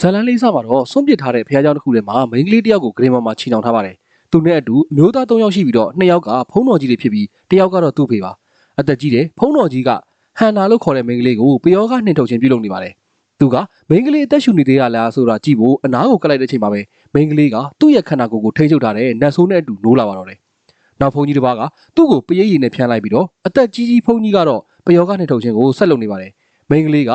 ဇလန်လေးစားမှာတော့စွန့်ပစ်ထားတဲ့ဖះเจ้าတစ်ခုထဲမှာမိန်းကလေးတစ်ယောက်ကိုဂရင်ပေါ်မှာချီနှောင်ထားပါတယ်။သူနဲ့အတူအမျိုးသား၃ယောက်ရှိပြီးတော့၂ယောက်ကဖုံးတော်ကြီးတွေဖြစ်ပြီးတစ်ယောက်ကတော့သူ့ဖေပါ။အသက်ကြီးတဲ့ဖုံးတော်ကြီးကဟန်နာလို့ခေါ်တဲ့မိန်းကလေးကိုပယောကနှင်ထုတ်ခြင်းပြုလုပ်နေပါတယ်။သူကမိန်းကလေးအသက်ရှူနေသေးရလားဆိုတာကြည့်ဖို့အနားကိုကပ်လိုက်တဲ့အချိန်မှာပဲမိန်းကလေးကသူ့ရဲ့ခန္ဓာကိုယ်ကိုထိန်းချုပ်ထားတဲ့နတ်ဆိုးနဲ့အတူနိုးလာပါတော့တယ်။နောက်ဖုန်းကြီးတစ်ပါးကသူ့ကိုပရိတ်ရည်နဲ့ဖျန်းလိုက်ပြီးတော့အသက်ကြီးဖုန်းကြီးကတော့ပယောကနှင်ထုတ်ခြင်းကိုဆက်လုပ်နေပါတယ်။မိန်းကလေးက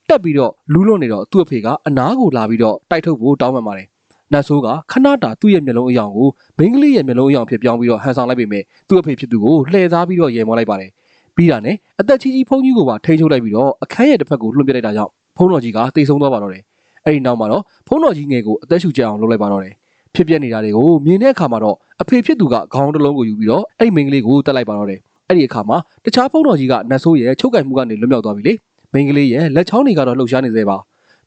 တက်ပြီးတော့လူးလွတ်နေတော့သူ့အဖေကအနားကိုလာပြီးတော့တိုက်ထုတ်ဖို့တောင်းပန်ပါတယ်။နတ်ဆိုးကခဏတာသူ့ရဲ့မျက်လုံးအယောင်ကိုမိန်းကလေးရဲ့မျက်လုံးအယောင်ဖြစ်ပြောင်းပြီးတော့ဟန်ဆောင်လိုက်ပေမဲ့သူ့အဖေဖြစ်သူကိုလှည့်စားပြီးတော့ရေမောလိုက်ပါတယ်။ပြီးတာနဲ့အသက်ကြီးဖုန်းကြီးကိုပါထိန်းချုပ်လိုက်ပြီးတော့အခန်းရဲ့တစ်ဖက်ကိုလွှင့်ပစ်လိုက်တာကြောင့်ဖုန်းတော်ကြီးကတိတ်ဆုံးသွားပါတော့တယ်။အဲ့ဒီနောက်မှာတော့ဖုန်းတော်ကြီးငယ်ကိုအသက်ရှူကျအောင်လုပ်လိုက်ပါတော့တယ်။ဖြစ်ပျက်နေတာတွေကိုမြင်တဲ့အခါမှာတော့အဖေဖြစ်သူကခေါင်းတစ်လုံးကိုယူပြီးတော့အဲ့ဒီမိန်းကလေးကိုတက်လိုက်ပါတော့တယ်။အဲ့ဒီအခါမှာတခြားဖုန်းတော်ကြီးကနတ်ဆိုးရဲ့ချုပ်ကင်မှုကနေလွတ်မြောက်သွားပြီလေ။မိန်းကလေးရဲ့လက်ချောင်းတွေကတော့လှုပ်ရှားနေသေးပါ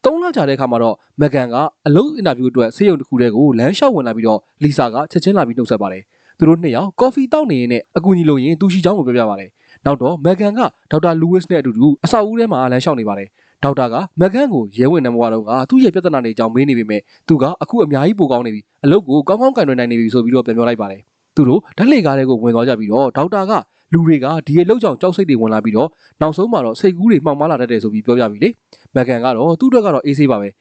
3လကြာတဲ့အခါမှာတော့မက်ကန်ကအလုပ်အင်တာဗျူးအတွက်ဆေးရုံတစ်ခုတည်းကိုလမ်းလျှောက်ဝင်လာပြီးတော့လီဆာကချက်ချင်းလာပြီးနှုတ်ဆက်ပါတယ်သူတို့နှစ်ယောက်ကော်ဖီတောက်နေရင်နဲ့အကူကြီးလို့ရင်သူရှိချောင်းကိုပြောပြပါတယ်နောက်တော့မက်ကန်ကဒေါက်တာလူးဝစ်နဲ့အတူတူအဆောက်အဦထဲမှာလမ်းလျှောက်နေပါတယ်ဒေါက်တာကမက်ကန်ကိုရဲဝင်နံပါတ်တော့ကသူ့ရဲ့ပြဿနာတွေအကြောင်းမေးနေပေမဲ့သူကအခုအများကြီးပိုကောင်းနေပြီအလုပ်ကိုကောင်းကောင်းကင်တွင်နိုင်နေပြီဆိုပြီးတော့ပြန်ပြောလိုက်ပါတယ်သူတို့ဓာတ်လေကားတွေကိုဝင်သွားကြပြီးတော့ဒေါက်တာကလူတွေကဒီအလုပ်ကြောင့်ကြောက်စိတ်တွေဝင်လာပြီးတော့နောက်ဆုံးမှာတော့စိတ်ကူးတွေမှောင်မားလာတတ်တယ်ဆိုပြီးပြောပြပြီလေမက်ကန်ကတော့သူ့အတွက်ကတော့အေးဆေးပါပ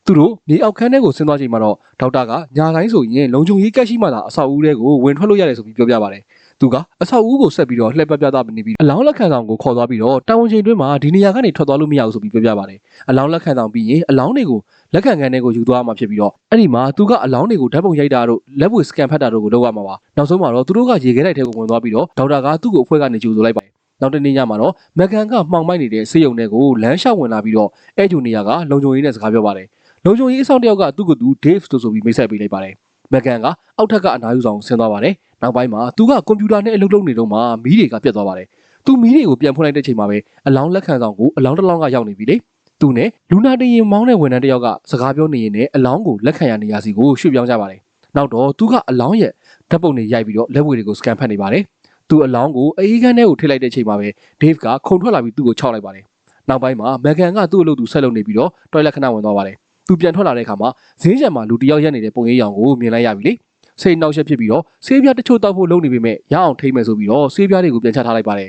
ဲသူတို့မြေအောက်ခန်းထဲကိုဆင်းသွားချိန်မှာတော့ဒေါက်တာကညာတိုင်းဆိုရင်လုံခြုံရေးကက်ရှိမှသာအဆောက်အဦတွေကိုဝင်ထွက်လို့ရတယ်ဆိုပြီးပြောပြပါတယ်သူကအဆောက်အဦကိုဆက်ပြီးတော့လှည့်ပတ်ပြသနေပြီးအလောင်းလက်ခံဆောင်ကိုခေါ်သွားပြီးတော့တာဝန်ချိန်တွင်းမှာဒီနေရာကနေထွက်သွားလို့မရဘူးဆိုပြီးပြောပြပါတယ်အလောင်းလက်ခံဆောင်ပြီးရင်အလောင်းတွေကိုလက်ခံခန်းထဲကိုယူသွားမှာဖြစ်ပြီးတော့အဲ့ဒီမှာသူကအလောင်းတွေကိုဓာတ်ပုံရိုက်တာတို့လက်ဝဲစကန်ဖတ်တာတို့ကိုလုပ်ရမှာပါနောက်ဆုံးမှာတော့သူတို့ကရေခဲတိုက်ထဲကိုဝင်သွားပြီးတော့ဒေါက်တာကသူ့ကိုအဖွဲကနေကြိုဆိုလိုက်ပါတယ်နောက်တနေ့ညမှာတော့မက်ကန်ကမှောင်မိုက်နေတဲ့ဆေးရုံတွေကိုလမ်းလျှောက်ဝင်လာပြီးတော့အဲဂျူနီယာကလုံခြုံရေးနဲ့စကားပြောပါတယ်လုံခြုံရေးအဆောင်တယောက်ကသူ့ကိုယ်သူ Dave ဆိုပြီးမိတ်ဆက်ပေးလိုက်ပါတယ်မက်ကန်ကအောက်ထပ်ကအနားယူဆောင်ဆင်းသွားပါတယ်နောက်ပိုင်းမှာသူကကွန်ပျူတာနဲ့အလုပ်လုပ်နေတော့မှမီးတွေကပြတ်သွားပါတယ်သူမီးတွေကိုပြန်ဖွင့်လိုက်တဲ့ချိန်မှာပဲအလောင်းလက်ခံဆောင်ကိုအလောင်းတစ်လောင်းကရောက်နေပြီလေသူနဲ့လူနာတင်ရင်မောင်းတဲ့ဝန်ထမ်းတယောက်ကစကားပြောနေရင်လည်းအလောင်းကိုလက်ခံရနေရစီကိုရွှေ့ပြောင်းကြပါတယ်နောက်တော့သူကအလောင်းရဲ့ဓာတ်ပုံတွေရိုက်ပြီးတော့လက်ဝဲတွေကိုစကန်ဖတ်နေပါတယ်သူအလောင်းကိုအေးခန်းထဲကိုထိလိုက်တဲ့ချိန်မှာပဲ Dave ကခုန်ထွက်လာပြီးသူ့ကိုခြောက်လိုက်ပါတယ်နောက်ပိုင်းမှာမက်ကန်ကသူ့အလုပ်သူဆက်လုပ်နေပြီးတော့တွိုင်လက်ခဏဝင်သွားပါတယ်သူပြန်ထွက်လာတဲ့အခါမှာဈေးကြံမှာလူတယောက်ရက်နေတဲ့ပုံရိပ်ရောင်ကိုမြင်လိုက်ရပြီလေစိတ်နှောက်ယှက်ဖြစ်ပြီးတော့ဆေးပြားတချို့တောက်ဖို့လုပ်နေပေမဲ့ရအောင်ထိမ့်မယ်ဆိုပြီးတော့ဆေးပြားတွေကိုပြန်ချထားလိုက်ပါတယ်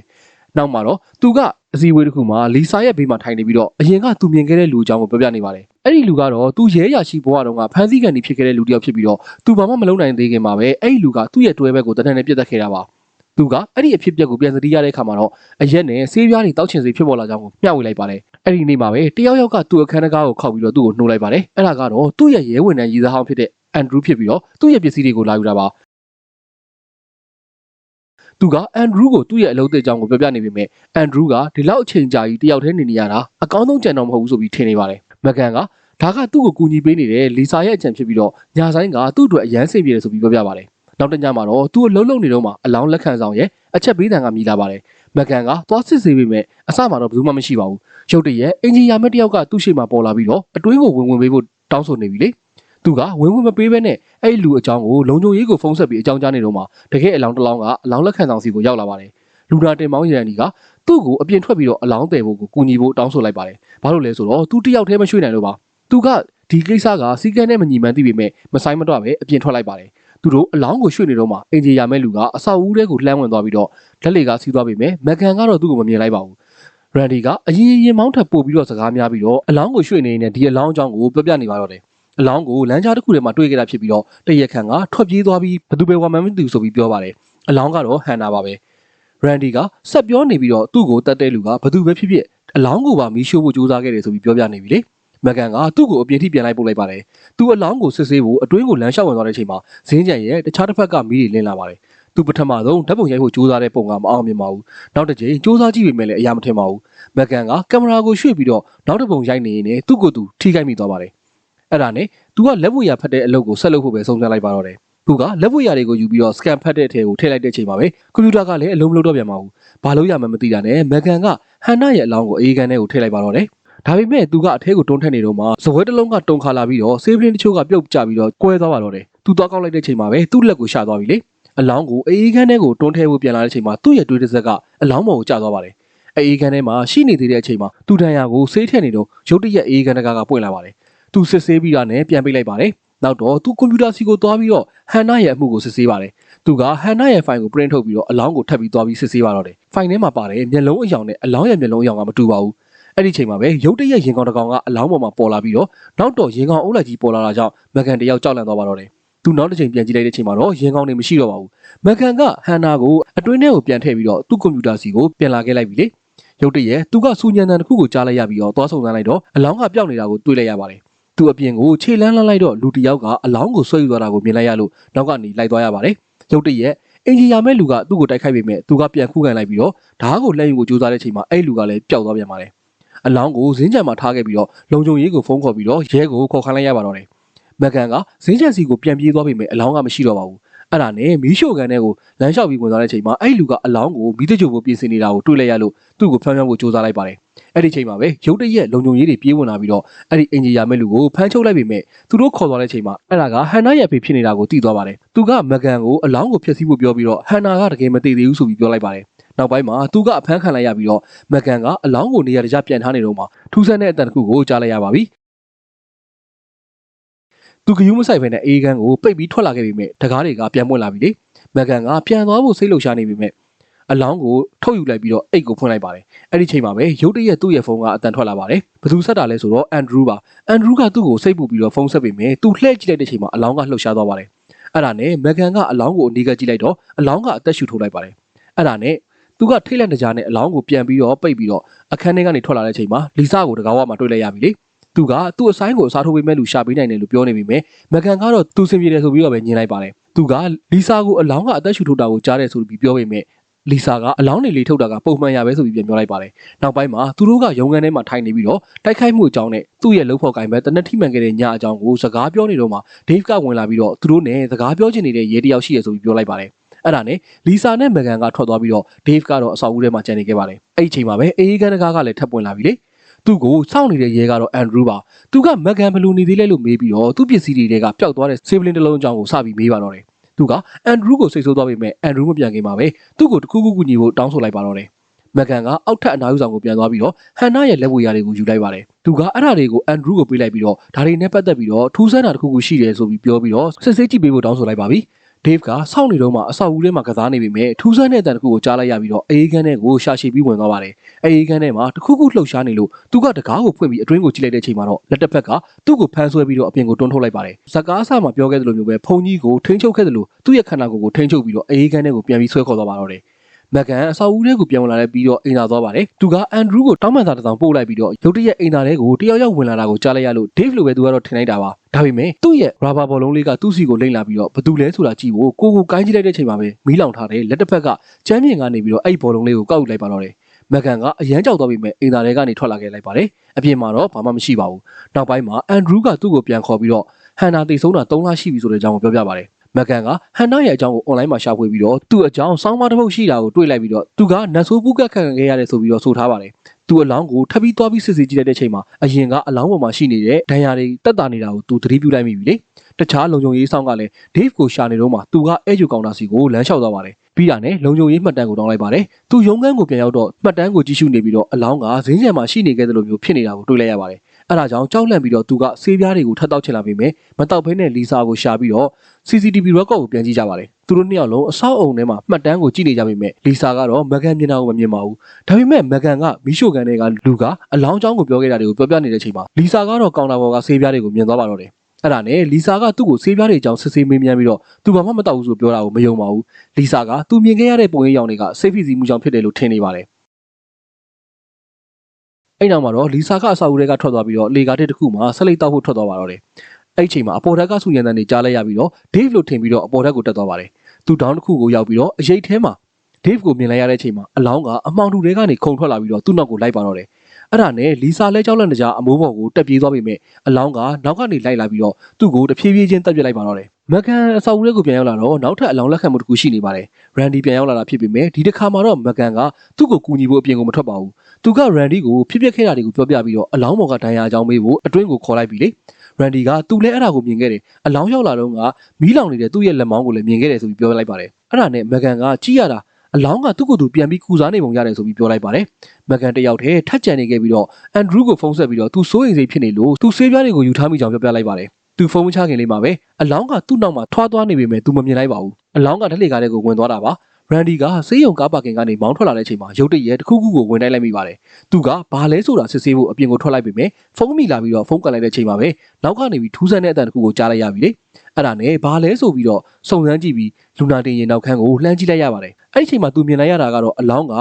နောက်မှာတော့သူကအစည်းအဝေးတစ်ခုမှာလီဆာရဲ့ဘေးမှာထိုင်နေပြီးတော့အရင်ကသူမြင်ခဲ့တဲ့လူအကြောင်းကိုပြောပြနေပါတယ်အဲ့ဒီလူကတော့သူရဲရရှိဘဝတုန်းကဖမ်းဆီးခံနေဖြစ်ခဲ့တဲ့လူတယောက်ဖြစ်ပြီးတော့သူဘာမှမလုပ်နိုင်သေးခင်မှာပဲအဲ့ဒီလူကသူ့ရဲ့တွဲဘက်ကိုတနက်နဲ့ပြတ်တက်ခဲ့တာပါသူကအဲ့ဒီအဖြစ်အပျက်ကိုပြန်သတိရတဲ့အခါမှာတော့အရက်နဲ့ဆေးပြားတွေတောက်ချင်စေဖြစ်ပေါ်လာကြောင်းကိုမျှဝေလိုက်ပါတယ်အဲ့ဒီနေ့မှာပဲတယောက်ယောက်ကသူ့အခန်းကားကိုခောက်ပြီးတော့သူ့ကိုနှိုးလိုက်ပါတယ်အဲ့ဒါကတော့သူ့ရဲ့ရဲဝန်ထမ်းရည်စားဟောင်းဖြစ်တဲ့အန်ဒရူးဖြစ်ပြီးတော့သူ့ရဲ့ပစ္စည်းတွေကိုလာယူတာပါသူကအန်ဒရူးကိုသူ့ရဲ့အလုပ်သစ်အကြောင်းကိုပြောပြနေပေမဲ့အန်ဒရူးကဒီလောက်အချိန်ကြာကြီးတယောက်တည်းနေနေရတာအကောင်းဆုံးကြံတော့မဟုတ်ဘူးဆိုပြီးထင်နေပါတယ်မက်ကန်ကဒါကသူ့ကိုကူညီပေးနေတဲ့လီဆာရဲ့အကြံဖြစ်ပြီးတော့ညာဆိုင်ကသူ့အတွက်အရန်စိတ်ပြေတယ်ဆိုပြီးပြောပြပါတယ်နောက်တညမှာတော့သူ့အလုံးလုံးနေတော့မှအလောင်းလက်ခံဆောင်ရဲ့အချက်ပေးတံကမြည်လာပါတယ်မက်ကန်ကသွားစစ်စေးပေမဲ့အစမှာတော့ဘယ်သူမှမရှိပါဘူးရုတ်တရက်အင်ဂျင်ယာမက်တယောက်ကသူ့ရှေ့မှာပေါ်လာပြီးတော့အတွင်းကိုဝင်ပေးဖို့တောင်းဆိုနေပြီလေသူကဝင်မပေးဘဲနဲ့အဲ့ဒီလူအကြောင်းကိုလုံခြုံရေးကိုဖုန်းဆက်ပြီးအကြောင်းကြားနေတော့မှတကယ်အလောင်းတစ်လောင်းကအလောင်းလက်ခံဆောင်စီကိုရောက်လာပါတယ်လူနာတင်မောင်းရန်ဒီကသူ့ကိုအပြင်ထွက်ပြီးတော့အလောင်းတယ်ဖို့ကိုကူညီဖို့တောင်းဆိုလိုက်ပါတယ်ဘာလို့လဲဆိုတော့သူတယောက်တည်းမရွှေ့နိုင်လို့ပါသူကဒီကိစ္စကစီကန်းနဲ့မညီမှန်းသိပေမဲ့မဆိုင်မတော့ပဲအပြင်ထွက်လိုက်ပါတယ်သူတို့အလောင်းကိုရွှေ့နေတော့မှအင်ဂျင်ယာမဲ့လူကအဆောက်အဦထဲကိုလှမ်းဝင်သွားပြီးတော့လက်လေကစီးသွားပေမဲ့မက်ကန်ကတော့သူ့ကိုမမြင်လိုက်ပါဘူးရန်ဒီကအရင်မောင်းထပ်ပို့ပြီးတော့စကားများပြီးတော့အလောင်းကိုရွှေ့နေနေဒီအလောင်းအကြောင်းကိုပြောပြနေပါတော့တယ်အလောင်းကိုလမ်းကြားတစ်ခုထဲမှာတွေ့ခဲ့တာဖြစ်ပြီးတော့တရက်ခန့်ကထွက်ပြေးသွားပြီးဘသူပဲဝါမန်မသူဆိုပြီးပြောပါတယ်အလောင်းကတော့ဟန်နာပါပဲရန်ဒီကဆက်ပြောနေပြီးတော့သူ့ကိုတတ်တဲ့လူကဘသူပဲဖြစ်ဖြစ်အလောင်းကိုပါမီးရှို့ဖို့ကြိုးစားခဲ့တယ်ဆိုပြီးပြောပြနေပြီလေမက်ကန်ကသူ့ကိုအပြင်ထိပြန်လိုက်ပို့လိုက်ပါတယ်သူအလောင်းကိုစစ်ဆေးဖို့အတွင်းကိုလမ်းလျှောက်ဝင်သွားတဲ့အချိန်မှာဇင်းကြံရဲ့တခြားတစ်ဖက်ကမီးတွေလင်းလာပါတယ်သူပထမဆုံးဓာတ်ပုံရိုက်ဖို့ကြိုးစားတဲ့ပုံကမအောင်မြင်ပါဘူးနောက်တစ်ချိန်ကြိုးစားကြည့်ပေမဲ့လည်းအရာမထင်ပါဘူးမက်ကန်ကကင်မရာကိုရွှေ့ပြီးတော့နောက်တစ်ပုံရိုက်နေရင်သူ့ကိုယ်သူထိခိုက်မိသွားပါတယ်အဲ့ဒါနဲ့သူကလက်ဝဲရဖတ်တဲ့အလုပ်ကိုဆက်လုပ်ဖို့ပဲဆုံးဖြတ်လိုက်ပါတော့တယ်သူကလက်ဝဲရတွေကိုယူပြီးတော့စကန်ဖတ်တဲ့အထည်ကိုထည့်လိုက်တဲ့အချိန်မှာပဲကွန်ပျူတာကလည်းအလုံးမလုံးတော့ပြန်ပါဘူးဘာလို့ရမှမသိတာနဲ့မက်ကန်ကဟန်နာရဲ့အလောင်းကိုအေးခန်းထဲကိုထည့်လိုက်ပါတော့တယ်ဒါပေမဲ့သူကအထဲကိုတွန်းထက်နေတော့မှဇပွဲတစ်လုံးကတုံခါလာပြီးတော့ဆေးပလင်းတချို့ကပြုတ်ကျပြီးတော့ကွဲသွားပါတော့တယ်သူသွားကောက်လိုက်တဲ့ချိန်မှာပဲသူ့လက်ကိုရှာသွားပြီလေအလောင်းကိုအေးခန်းထဲကိုတွန်းထည့်ဖို့ပြန်လာတဲ့ချိန်မှာသူ့ရဲ့တွေးတစ်စက်ကအလောင်းပေါ်ကိုကျသွားပါတယ်အေးခန်းထဲမှာရှိနေသေးတဲ့အချိန်မှာသူ့တန်ရာကိုဆေးထည့်နေတော့ရုတ်တရက်အေးခန်းတကားကပွင့်လာပါတယ် သူစစ်ဆေးပြီးတာနဲ့ပြန်ပိတ်လိုက်ပါတယ်နောက်တော့သူကွန်ပျူတာစီကိုသွားပြီးတော့ဟန်နာရဲ့အမှုကိုစစ်ဆေးပါတယ်သူကဟန်နာရဲ့ file ကို print ထုတ်ပြီးတော့အလောင်းကိုထပ်ပြီးသွားပြီးစစ်ဆေးပါတော့တယ် file ထဲမှာပါတယ်မျက်လုံးအယောင်နဲ့အလောင်းရဲ့မျက်လုံးအယောင်ကမတူပါဘူးအဲ့ဒီချိန်မှာပဲရုတ်တရက်ရင်ကောင်တစ်ကောင်ကအလောင်းပေါ်မှာပေါ်လာပြီးတော့နောက်တော့ရင်ကောင်အုပ်လိုက်ကြီးပေါ်လာတာကြောင့်မကန်တယောက်ကြောက်လန့်သွားပါတော့တယ်သူနောက်တစ်ချိန်ပြန်ကြည့်လိုက်တဲ့ချိန်မှာတော့ရင်ကောင်တွေမရှိတော့ပါဘူးမကန်ကဟန်နာကိုအတွင်းထဲကိုပြန်ထည့်ပြီးတော့သူ့ကွန်ပျူတာစီကိုပြန်လာခဲ့လိုက်ပြီလေရုတ်တရက်သူကစူညံတန်တစ်ခုကိုကြားလိုက်ရပြီးတော့သွားဆုံလိုက်တော့အလောင်းကပျောက်နေတာကိုတွေ့လိုက်ရပါတယ်သူအပြင်ကိုခြေလန်းလိုက်တော့လူတစ်ယောက်ကအလောင်းကိုဆွဲယူသွားတာကိုမြင်လိုက်ရလို့နောက်ကနေလိုက်သွားရပါတယ်ရုတ်တရက်အင်ဂျီယာမဲ့လူကသူ့ကိုတိုက်ခိုက်ပေမဲ့သူကပြန်ခုခံလိုက်ပြီးတော့ဓာတ်ကိုလှည့်ယူကိုကြိုးစားတဲ့ချိန်မှာအဲ့လူကလည်းပျောက်သွားပြန်ပါတယ်အလောင်းကိုဇင်းချံမှာထားခဲ့ပြီးတော့လုံခြုံရေးကိုဖုန်းခေါ်ပြီးတော့ရဲကိုခေါ်ခိုင်းလိုက်ရပါတော့တယ်မကန်ကဇင်းချံစီကိုပြန်ပြေးသွားပေမဲ့အလောင်းကမရှိတော့ပါဘူးအဲ့ဒါနဲ့မီးရှို့ကန်တဲ့ကိုလမ်းလျှောက်ပြီးဝင်သွားတဲ့ချိန်မှာအဲ့လူကအလောင်းကိုမီးတကြိုဖို့ပြင်ဆင်နေတာကိုတွေ့လိုက်ရလို့သူ့ကိုဖမ်းဖို့ကြိုးစားလိုက်ပါတယ်အဲ့ဒီချိန်မှာပဲရုတ်တရက်လုံခြုံရေးတွေပြေးဝင်လာပြီးတော့အဲ့ဒီအင်ဂျီယာမဲ့လူကိုဖမ်းချုပ်လိုက်ပေမဲ့သူတို့ခေါ်သွားတဲ့ချိန်မှာအဲ့ဒါကဟန်နာရဲ့ဖေဖြစ်နေတာကိုသိသွားပါတယ်သူကမကန်ကိုအလောင်းကိုဖျက်ဆီးဖို့ပြောပြီးတော့ဟန်နာကတကယ်မသိသေးဘူးဆိုပြီးပြောလိုက်ပါတယ်နောက်ပိုင်းမှာသူကအဖမ်းခံလိုက်ရပြီးတော့မကန်ကအလောင်းကိုနေရာတကျပြန်ထားနေတော့မှထူးဆန်းတဲ့အတန်တစ်ခုကိုကြားလိုက်ရပါပြီသူကယူးမဆိုင်ဖ ೇನೆ အေးခန်းကိုပိတ်ပြီးထွက်လာခဲ့ပေမဲ့တကားတွေကပြန်ပွင့်လာပြီလေမကန်ကပြန်သွားဖို့စိတ်လှုပ်ရှားနေပေမဲ့အလောင်းကိုထုတ်ယူလိုက်ပြီးတော့အိတ်ကိုဖွင့်လိုက်ပါတယ်အဲ့ဒီချိန်မှာပဲရုတ်တရက်သူ့ရဲ့ဖုန်းကအတန်ထွက်လာပါတယ်ဘယ်သူဆက်တာလဲဆိုတော့အန်ဒရူးပါအန်ဒရူးကသူ့ကိုစိတ်ပူပြီးတော့ဖုန်းဆက်ပေမဲ့သူလှည့်ကြည့်လိုက်တဲ့ချိန်မှာအလောင်းကလှုပ်ရှားသွားပါတယ်အဲ့ဒါနဲ့မကန်ကအလောင်းကိုအနီးကကြည့်လိုက်တော့အလောင်းကအသက်ရှူထုတ်လိုက်ပါတယ်အဲ့ဒါနဲ့သူကထိတ်လန့်တကြားနဲ့အလောင်းကိုပြန်ပြီးတော့ပိတ်ပြီးတော့အခန်းထဲကနေထွက်လာတဲ့ချိန်မှာလီဆာကိုတကားဝမှာတွေ့လိုက်ရပြီလေသူကသူ့အဆိုင်ကိုအစားထိုးပေးမဲ့လူရှာပေးနိုင်တယ်လို့ပြောနေပေမဲ့မကန်ကတော့သူစင်ပြေတယ်ဆိုပြီးတော့ပဲညင်လိုက်ပါတယ်သူကလီဆာကိုအလောင်းကအသက်ရှူထုတ်တာကိုကြားတယ်ဆိုပြီးပြောပေမဲ့လီဆာကအလောင်းတွေလေးထုတ်တာကပုံမှန်ရပဲဆိုပြီးပြန်ပြောလိုက်ပါတယ်နောက်ပိုင်းမှာသူတို့ကရုံးခန်းထဲမှာထိုင်နေပြီးတော့တိုက်ခိုက်မှုအကြောင်းနဲ့သူ့ရဲ့လုံဖော်ကိုင်ပဲတနက်ထိမှန်ခဲ့တဲ့ညအကြောင်းကိုစကားပြောနေတော့မှဒေးဗ်ကဝင်လာပြီးတော့သူတို့နဲ့စကားပြောချင်နေတဲ့ရဲတယောက်ရှိရဆိုပြီးပြောလိုက်ပါတယ်အဲ့ဒါနဲ့လီဆာနဲ့မကန်ကထွက်သွားပြီးတော့ဒေးဗ်ကတော့အဆောက်အဦထဲမှာကျန်နေခဲ့ပါတယ်အဲ့ဒီချိန်မှာပဲအေးကန်တကားကလည်းထပ်ပွင့်လာပြီလေသူ့ကိုစောင့်နေတဲ့ရဲကတော့အန်ဒရူးပါသူကမကန်ဘလူနေသေးလဲလို့မေးပြီးတော့သူ့ပစ္စည်းတွေကပျောက်သွားတဲ့ဆေးပလင်းတစ်လုံးအကြောင်းကိုစပြီးမေးပါတော့တယ်သူကအန်ဒရူးကိုစိတ်ဆိုးသွားပေမဲ့အန်ဒရူးမပြန်ခင်မှာပဲသူ့ကိုတခုခုကူညီဖို့တောင်းဆိုလိုက်ပါတော့တယ်မကန်ကအောက်ထပ်အနားယူဆောင်ကိုပြန်သွားပြီးတော့ဟန်နာရဲ့လက်ဝေရာတွေကိုယူလိုက်ပါတယ်သူကအဲ့ဒါတွေကိုအန်ဒရူးကိုပေးလိုက်ပြီးတော့ဒါတွေနဲ့ပတ်သက်ပြီးတော့ထူးဆန်းတာတခုခုရှိတယ်ဆိုပြီးပြောပြီးတော့စစ်ဆေးကြည့်ပေးဖို့တောင်းဆိုလိုက်ပါပြီဒေးဗ်ကစောင့်နေတော့မှအဆောက်အဦထဲမှာကစားနေပေမဲ့ထူးဆန်းတဲ့အတန်တစ်ခုကိုကြားလိုက်ရပြီးတော့အေးခန်းထဲကိုရှာရှည်ပြီးဝင်သွားပါတယ်အေးခန်းထဲမှာတခုခုလှုပ်ရှားနေလို့သူကတကားကိုဖွင့်ပြီးအတွင်းကိုကြည့်လိုက်တဲ့ချိန်မှာတော့လက်တစ်ဖက်ကသူ့ကိုဖမ်းဆွဲပြီးတော့အပြင်ကိုတွန်းထုတ်လိုက်ပါတယ်ဇကားဆာမှာပြောခဲ့သလိုမျိုးပဲဖုန်ကြီးကိုထိန်းချုပ်ခဲ့သလိုသူ့ရဲ့ခန္ဓာကိုယ်ကိုထိန်းချုပ်ပြီးတော့အေးခန်းထဲကိုပြန်ပြီးဆွဲခေါ်သွားပါတော့တယ်မကန်အဆောက်အဦထဲကိုပြန်ဝင်လာတဲ့ပြီးတော့အိမ်သာသွားပါတယ်သူကအန်ဒရူးကိုတောင်းပန်စာတစ်စောင်ပို့လိုက်ပြီးတော့ရုတ်တရက်အိမ်သာထဲကိုတယောက်ယောက်ဝင်လာတာကိုကြားလိုက်ရလို့ဒေးဗ်လိုပဲသူကတော့ထင်လိုက်တာပါဒါပေမဲ့သူ့ရဲ့ရာဘာဘောလုံးလေးကသူ့စီကိုလိမ့်လာပြီးတော့ဘသူလဲဆိုတာကြည့်ဖို့ကိုကိုကိုင်းကြည့်လိုက်တဲ့ချိန်မှာပဲမီးလောင်ထားတဲ့လက်တစ်ဖက်ကကျမ်းပြင်ကနေပြီးတော့အဲ့ဒီဘောလုံးလေးကိုကောက်ယူလိုက်ပါတော့တယ်မကန်ကအရန်ကြောက်သွားပြီးမဲ့အိမ်သာထဲကနေထွက်လာခဲ့လိုက်ပါတယ်အပြင်မှာတော့ဘာမှမရှိပါဘူးနောက်ပိုင်းမှာအန်ဒရူးကသူ့ကိုပြန်ခေါ်ပြီးတော့ဟန်နာတိတ်ဆုံးတာ3လရှိပြီဆိုတဲ့အကြောင်းကိုပြောပြပါတယ်မကန်ကဟန်နာရဲ့အကြောင်းကိုအွန်လိုင်းမှာရှာဖွေပြီးတော့သူ့အကြောင်းစောင်းမတစ်ပုတ်ရှိတာကိုတွေ့လိုက်ပြီးတော့သူကနတ်ဆိုးပူးကတ်ခံခဲ့ရတယ်ဆိုပြီးတော့ဆိုထားပါတယ်သူအလောင်းကိုထပ်ပြီးသွားပြီးစစ်ဆေးကြည့်လိုက်တဲ့ချိန်မှာအရင်ကအလောင်းပေါ်မှာရှိနေတဲ့ဒဏ်ရာတွေတက်တာနေတာကိုသူသတိပြုလိုက်မိပြီလေတခြားလုံခြုံရေးဆောင်ကလည်းဒေးဗ်ကိုရှာနေတော့မှသူကအဲဂျူကောင်တာစီကိုလမ်းလျှောက်သွားပါတယ်ပြီးတာနဲ့လုံခြုံရေးမှတ်တမ်းကိုတောင်းလိုက်ပါတယ်သူရုံးခန်းကိုပြန်ရောက်တော့မှတ်တမ်းကိုကြည့်ရှုနေပြီးတော့အလောင်းကဇင်းကျန်မှာရှိနေခဲ့တဲ့လိုမျိုးဖြစ်နေတာကိုတွေ့လိုက်ရပါတယ်အဲ့ဒါကြောင့်ကြောက်လန့်ပြီးတော့သူကဆေးပြားတွေကိုထပ်တောက်ချင်လာပေမဲ့မတောက်ဖဲနဲ့လီဆာကိုရှာပြီးတော့ CCTV record ကိုပြန်ကြည့်ကြပါတယ်သူတို့နှစ်ယောက်လုံးအဆောက်အုံထဲမှာမှတ်တမ်းကိုကြည့်နေကြပေမဲ့လီဆာကတော့မကန်မျက်နှာကိုမမြင်ပါဘူးဒါပေမဲ့မကန်ကမီးရှို့ကန်တွေကလူကအလောင်းချောင်းကိုပြောခဲ့တာတွေကိုပြောပြနေတဲ့ချိန်မှာလီဆာကတော့ကောင်တာဘော်ကဆေးပြားတွေကိုမြင်သွားပါတော့တယ်အဲ့ဒါနဲ့လီဆာကသူ့ကိုဆေးပြားတွေအကြောင်းစစ်ဆေးမေးမြန်းပြီးတော့သူဘာမှမတောက်ဘူးဆိုပြောတာကိုမယုံပါဘူးလီဆာကသူမြင်ခဲ့ရတဲ့ပုံရိပ်ရောင်တွေကစိတ်ဖိစီးမှုကြောင့်ဖြစ်တယ်လို့ထင်နေပါတယ်အဲ့နောက်မှာတော့လီဆာကအဆောက်အဦတွေကထွက်သွားပြီးတော့လေကားတစ်ခုမှဆက်လက်တောက်ဖို့ထွက်သွားပါတော့တယ်အဲ့ချိန်မှာအပေါ်ထက်ကဆူညံတန်တွေကြားလိုက်ရပြီးတော့ဒေးဗ်လို့ထင်ပြီးတော့အပေါ်ထက်ကိုတက်သွားပါတယ်သူဒေါင်းတစ်ခုကိုရောက်ပြီးတော့အရိတ်ထဲမှာဒေးဗ်ကိုမြင်လိုက်ရတဲ့အချိန်မှာအလောင်းကအမှောင်တူတွေကနေခုန်ထွက်လာပြီးတော့သူ့နောက်ကိုလိုက်ပါတော့တယ်အဲ့ဒါနဲ့လီဆာလဲကြောက်လန့်တကြားအမိုးပေါ်ကိုတက်ပြေးသွားပေမဲ့အလောင်းကနောက်ကနေလိုက်လာပြီးတော့သူ့ကိုတဖြည်းဖြည်းချင်းတက်ပြစ်လိုက်ပါတော့တယ်မကန်အဆောက်အဦလေးကိုပြန်ရောက်လာတော့နောက်ထပ်အလောင်းလက်ခံမှုတစ်ခုရှိနေပါတယ်ရန်ဒီပြန်ရောက်လာတာဖြစ်ပေမဲ့ဒီတစ်ခါမှာတော့မကန်ကသူ့ကိုကူညီဖို့အပြင်ကိုမထွက်ပါဘူးသူကရန်ဒီကိုဖြစ်ပျက်ခဲ့တာတွေကိုပြောပြပြီးတော့အလောင်းပေါ်ကဒဏ်ရာအကြောင်းမေးဖို့အတွင်းကိုခေါ်လိုက်ပြီလေရန်ဒီကသူလည်းအဲ့ဒါကိုမြင်ခဲ့တယ်အလောင်းရောက်လာတော့ကမီးလောင်နေတဲ့သူ့ရဲ့လက်မောင်းကိုလည်းမြင်ခဲ့တယ်ဆိုပြီးပြောလိုက်ပါတယ်အဲ့ဒါနဲ့မကန်ကကြည့်ရတာ အလောင်းကသူ့ကိုယ်သူပြန်ပြီးကူစားနေပုံရတယ်ဆိုပြီးပြောလိုက်ပါတယ်မက်ဂန်တယောက်တည်းထက်ကြံနေခဲ့ပြီးတော့အန်ဒရူးကိုဖုန်းဆက်ပြီးတော့သူစိုးရိမ်စိတ်ဖြစ်နေလို့သူဆေးပြားတွေကိုယူထားမိကြောင်းပြောပြလိုက်ပါတယ်သူဖုန်းမချခင်လေးမှာပဲအလောင်းကသူ့နောက်မှာထွားသွားနေပေမဲ့သူမမြင်လိုက်ပါဘူးအလောင်းကဓာတ်လေကားတဲ့ကိုဝင်သွားတာပါရန်ဒီကဆေးရုံကားပါကင်ကနေမောင်းထွက်လာတဲ့အချိန်မှာရုတ်တရက်တစ်ခုခုကိုဝင်တိုက်လိုက်မိပါတယ်။သူကဘာလဲဆိုတာစစ်ဆေးဖို့အပြင်ကိုထွက်လိုက်ပေမဲ့ဖုန်းမိလာပြီးတော့ဖုန်းကန်လိုက်တဲ့အချိန်မှာပဲနောက်ကနေပြီးထူးဆန်းတဲ့အတန်တစ်ခုကိုကြားလိုက်ရပြီလေ။အဲ့ဒါနဲ့ဘာလဲဆိုပြီးတော့စုံစမ်းကြည့်ပြီးလူနာတင်ရင်နောက်ခန်းကိုလှမ်းကြည့်လိုက်ရပါတယ်။အဲ့ဒီအချိန်မှာသူမြင်လိုက်ရတာကတော့အလောင်းက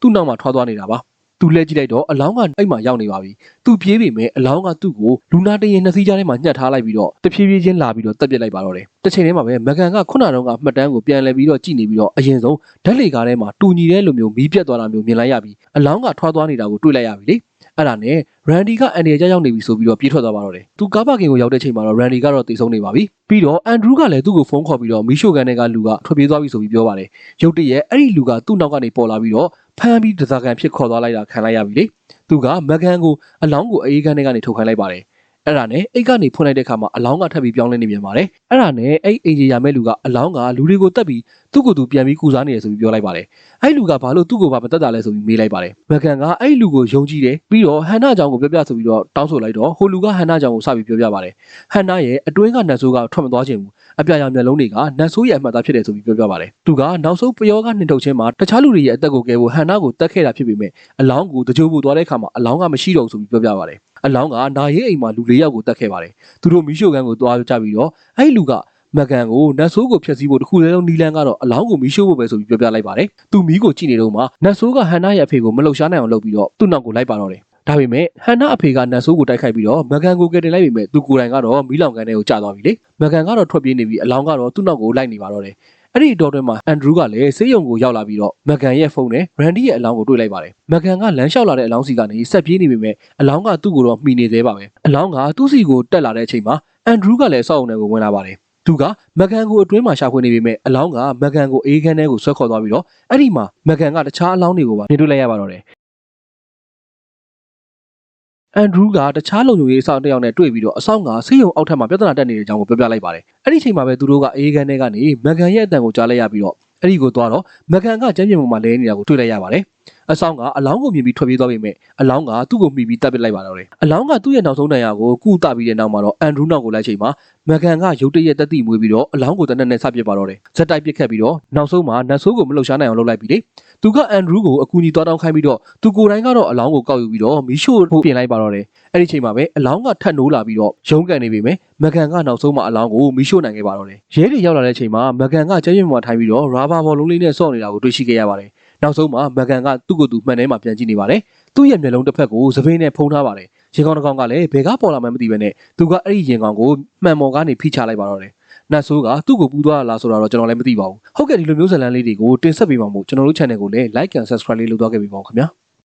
သူ့နောက်မှာထွားသွားနေတာပါ။သူလဲကြည့်လိုက်တော့အလောင်းကအဲ့မှာရောက်နေပါပြီ။သူပြေးပေမဲ့အလောင်းကသူ့ကိုလူနာတင်ရင်နှစ်စီးကြားထဲမှာညှက်ထားလိုက်ပြီးတော့တဖြည်းဖြည်းချင်းလာပြီးတော့တက်ပစ်လိုက်ပါတော့တယ်။တစ်ချိန်တည်းမှာပဲမကန်ကခုနတုန်းကမှတ်တမ်းကိုပြန်လဲပြီးတော့ကြည့်နေပြီးတော့အရင်ဆုံးဓာတ်လေကားထဲမှာတူညီတဲ့လိုမျိုးမီးပြတ်သွားတာမျိုးမြင်လိုက်ရပြီးအလောင်းကထွားသွားနေတာကိုတွေ့လိုက်ရပြီလေအဲ့ဒါနဲ့ရန်ဒီကအန်ဒီရဲ့ကြောက်နေပြီဆိုပြီးတော့ပြေးထွက်သွားပါတော့တယ်သူကားပါကင်ကိုရောက်တဲ့ချိန်မှာတော့ရန်ဒီကတော့တိတ်ဆုံးနေပါပြီပြီးတော့အန်ဒရူးကလည်းသူ့ကိုဖုန်းခေါ်ပြီးတော့မီရှိုကန်တဲ့ကလူကထွက်ပြေးသွားပြီဆိုပြီးပြောပါတယ်ရုတ်တရက်အဲ့ဒီလူကသူ့နောက်ကနေပေါ်လာပြီးတော့ဖမ်းပြီးဒဇာကန်ဖြစ်ခေါ်သွားလိုက်တာခံလိုက်ရပြီလေသူကမကန်ကိုအလောင်းကိုအေးခန်းထဲကနေထုတ်ခိုင်းလိုက်ပါတယ်အဲ့ဒါနဲ့အိတ်ကနေဖွင့်လိုက်တဲ့အခါမှာအလောင်းကထပ်ပြီးပြောင်းလဲနေပြန်ပါတယ်အဲ့ဒါနဲ့အဲ့အင်ဂျီရမဲ့လူကအလောင်းကလူတွေကိုတက်ပြီးသူ့ကိုယ်သူပြန်ပြီးကူစားနေတယ်ဆိုပြီးပြောလိုက်ပါတယ်အဲ့လူကဘာလို့သူ့ကိုဘာမတက်တာလဲဆိုပြီးမေးလိုက်ပါတယ်မကန်ကအဲ့လူကိုယုံကြည်တယ်ပြီးတော့ဟန်နာကြောင်ကိုပြောပြဆိုပြီးတော့တောင်းဆိုလိုက်တော့ဟိုလူကဟန်နာကြောင်ကိုစပြီးပြောပြပါတယ်ဟန်နာရဲ့အတွင်းကနတ်ဆိုးကထွက်မသွားခြင်းဘူးအပြာရောင်မျက်လုံးတွေကနတ်ဆိုးရဲ့အမှတ်သားဖြစ်တယ်ဆိုပြီးပြောပြပါတယ်သူကနောက်ဆုံးပျောကနှင်ထုတ်ခြင်းမှာတခြားလူတွေရဲ့အသက်ကိုကယ်ဖို့ဟန်နာကိုတက်ခဲ့တာဖြစ်ပေမဲ့အလောင်းကိုတကြိုဖို့သွားတဲ့အခါမှာအလောင်းကမရှိတော့ဘူးဆိုပြီးပြောပြပါတယ်အလောင်းကနာရေးအိမ်မှာလူ၄ယောက်ကိုတက်ခဲ့ပါတယ်သူတို့မီးရှို့ကန်ကိုတွားကြပြီးတော့အဲ့လူကမကန်ကိုနတ်ဆိုးကိုဖျက်ဆီးဖို့တခုတည်းလုံးနီလန်းကတော့အလောင်းကိုမီးရှို့ဖို့ပဲဆိုပြီးပြောပြလိုက်ပါတယ်သူမီးကိုကြည့်နေတော့မှနတ်ဆိုးကဟန်နာရဲ့အဖေကိုမလှုပ်ရှားနိုင်အောင်လုပ်ပြီးတော့သူ့နောက်ကိုလိုက်ပါတော့တယ်ဒါပေမဲ့ဟန်နာအဖေကနတ်ဆိုးကိုတိုက်ခိုက်ပြီးတော့မကန်ကိုကယ်တင်လိုက်ပေမဲ့သူကိုယ်တိုင်ကတော့မီးလောင်ကန်ထဲကိုကျသွားပြီလေမကန်ကတော့ထွက်ပြေးနေပြီးအလောင်းကတော့သူ့နောက်ကိုလိုက်နေပါတော့တယ်အဲ့ဒီတော့တွင်မှာအန်ဒရူးကလည်းဆေးရုံကိုရောက်လာပြီးတော့မကန်ရဲ့ဖုန်းနဲ့ရန်ဒီရဲ့အလောင်းကိုတွေ့လိုက်ပါတယ်မကန်ကလမ်းလျှောက်လာတဲ့အလောင်းစီကနေဆက်ပြေးနေပေမဲ့အလောင်းကသူ့ကိုတော့မှီနေသေးပါပဲအလောင်းကသူ့စီကိုတက်လာတဲ့အချိန်မှာအန်ဒရူးကလည်းစောက်အုံထဲကိုဝင်လာပါတယ်သူကမကန်ကိုအတွင်းမှာရှာဖွေနေပေမဲ့အလောင်းကမကန်ကိုအေးခန်းထဲကိုဆွဲခေါ်သွားပြီးတော့အဲ့ဒီမှာမကန်ကတခြားအလောင်းတွေကိုပါမြင်တွေ့လိုက်ရပါတော့တယ်အန်ဒရူးကတခြားလုံခြုံရေးအဆောင်တစ်ယောက်နဲ့တွေ့ပြီးတော့အဆောင်ကဆေးရုံအောက်ထပ်မှာပြဿနာတက်နေတဲ့အကြောင်းကိုပြောပြလိုက်ပါတယ်။အဲ့ဒီချိန်မှာပဲသူတို့ကအေးခန်းထဲကနေမကန်ရဲ့အတန်ကိုကြားလိုက်ရပြီးတော့အဲ့ဒီကိုသွားတော့မကန်ကကျမ်းပြင်ပေါ်မှာလဲနေတာကိုတွေ့လိုက်ရပါတယ်။အဆောင်ကအလောင်းကိုမြင်ပြီးထွက်ပြေးသွားပေမဲ့အလောင်းကသူ့ကိုမှီပြီးတပ်ပစ်လိုက်ပါတော့တယ်။အလောင်းကသူ့ရဲ့နောက်ဆုံးတန်ရာကိုကုသပြီးတဲ့နောက်မှာတော့အန်ဒရူးနောက်ကိုလိုက်ချိန်မှာမကန်ကရုတ်တရက်တက်တိမွေးပြီးတော့အလောင်းကိုတနက်နဲ့ဆပစ်ပါတော့တယ်။ဇက်တိုက်ပစ်ခတ်ပြီးတော့နောက်ဆုံးမှာနတ်ဆိုးကိုမလှုပ်ရှားနိုင်အောင်လုပ်လိုက်ပြီးလေ။သူကအန်ဒရူးကိုအကူအညီတောင်းခိုင်းပြီးတော့သူကိုယ်တိုင်ကတော့အလောင်းကိုကောက်ယူပြီးတော့မီးရှို့ဖို့ပြင်လိုက်ပါတော့တယ်။အဲ့ဒီချိန်မှာပဲအလောင်းကထပ်နိုးလာပြီးတော့ရုံးကန်နေပေမဲ့မကန်ကနောက်ဆုံးမှာအလောင်းကိုမီးရှို့နိုင်ခဲ့ပါတော့တယ်။ရဲတွေရောက်လာတဲ့အချိန်မှာမကန်ကကျမ်းပြင်ပေါ်ထိုင်ပြီးတော့ရာဘာဘော်လုံးလေးနဲ့စော့နေတာကိုတွေ့ရှိခဲ့ရပါတယ်။နောက်ဆုံးမှာမကန်ကသူ့ကိုယ်သူမှန်ထဲမှာပြန်ကြည့်နေပါတယ်။သူ့ရဲ့မျက်လုံးတစ်ဖက်ကိုသပင်းနဲ့ဖုံးထားပါတယ်။ရင်ကောင်တစ်ကောင်ကလည်းဘယ်ကပေါ်လာမှမသိဘဲနဲ့သူကအဲ့ဒီရင်ကောင်ကိုမှန်မော်ကနေဖိချလိုက်ပါတော့တယ်။နတ်ဆိုးကသူ့ကိုပူးသွားလားဆိုတော့ကျွန်တော်လည်းမသိပါဘူး။ဟုတ်ကဲ့ဒီလိုမျိုးဇာတ်လမ်းလေးတွေကိုတင်ဆက်ပေးပါမို့ကျွန်တော်တို့ channel ကိုလည်း like and subscribe လေးလုပ်သွားခဲ့ပေးပါဦးခင်ဗျာ။